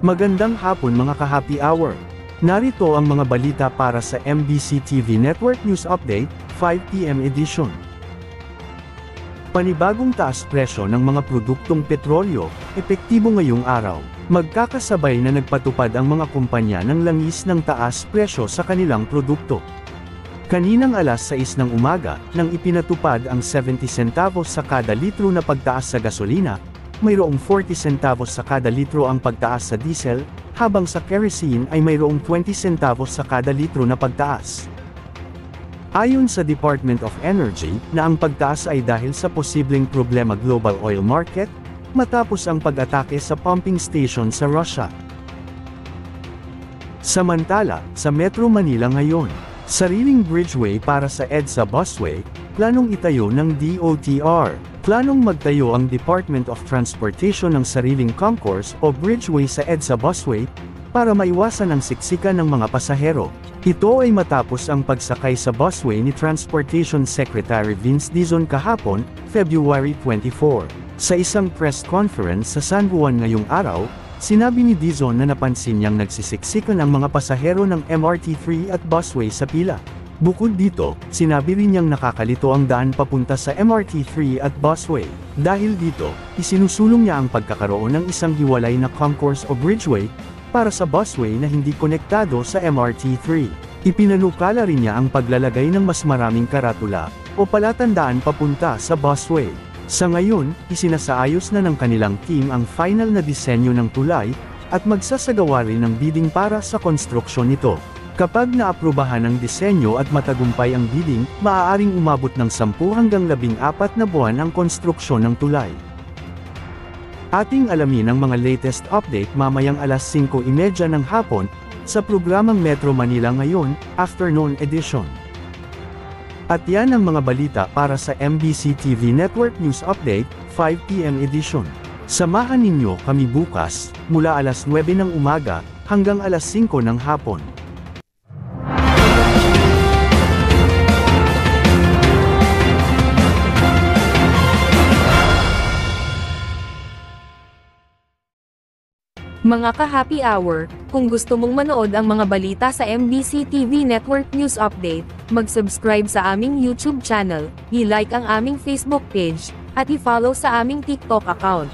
Magandang hapon mga ka-happy hour. Narito ang mga balita para sa MBC TV Network News Update, 5 PM edition. Panibagong taas presyo ng mga produktong petrolyo, epektibo ngayong araw. Magkakasabay na nagpatupad ang mga kumpanya ng langis ng taas presyo sa kanilang produkto. Kaninang alas 6 ng umaga, nang ipinatupad ang 70 centavos sa kada litro na pagtaas sa gasolina, mayroong 40 centavos sa kada litro ang pagtaas sa diesel, habang sa kerosene ay mayroong 20 centavos sa kada litro na pagtaas. Ayon sa Department of Energy, na ang pagtaas ay dahil sa posibleng problema global oil market, matapos ang pag-atake sa pumping station sa Russia. Samantala, sa Metro Manila ngayon, sariling bridgeway para sa EDSA busway, planong itayo ng DOTR. Planong magtayo ang Department of Transportation ng sariling concourse o bridgeway sa EDSA busway, para maiwasan ang siksikan ng mga pasahero. Ito ay matapos ang pagsakay sa busway ni Transportation Secretary Vince Dizon kahapon, February 24. Sa isang press conference sa San Juan ngayong araw, sinabi ni Dizon na napansin niyang nagsisiksikan ang mga pasahero ng MRT3 at busway sa pila. Bukod dito, sinabi rin niyang nakakalito ang daan papunta sa MRT3 at busway. Dahil dito, isinusulong niya ang pagkakaroon ng isang hiwalay na concourse o bridgeway, para sa busway na hindi konektado sa MRT3. Ipinanukala rin niya ang paglalagay ng mas maraming karatula, o palatandaan papunta sa busway. Sa ngayon, isinasaayos na ng kanilang team ang final na disenyo ng tulay, at magsasagawa rin ng bidding para sa konstruksyon nito. Kapag naaprubahan ang disenyo at matagumpay ang bidding, maaaring umabot ng 10 hanggang 14 na buwan ang konstruksyon ng tulay. Ating alamin ang mga latest update mamayang alas 5:30 ng hapon, sa programang Metro Manila Ngayon, Afternoon Edition. At yan ang mga balita para sa MBC TV Network News Update, 5 PM edition. Samahan ninyo kami bukas, mula alas 9 ng umaga, hanggang alas 5 ng hapon. Mga ka-happy hour, kung gusto mong manood ang mga balita sa MBC TV Network News Update, mag-subscribe sa aming YouTube channel, i-like ang aming Facebook page, at i-follow sa aming TikTok account.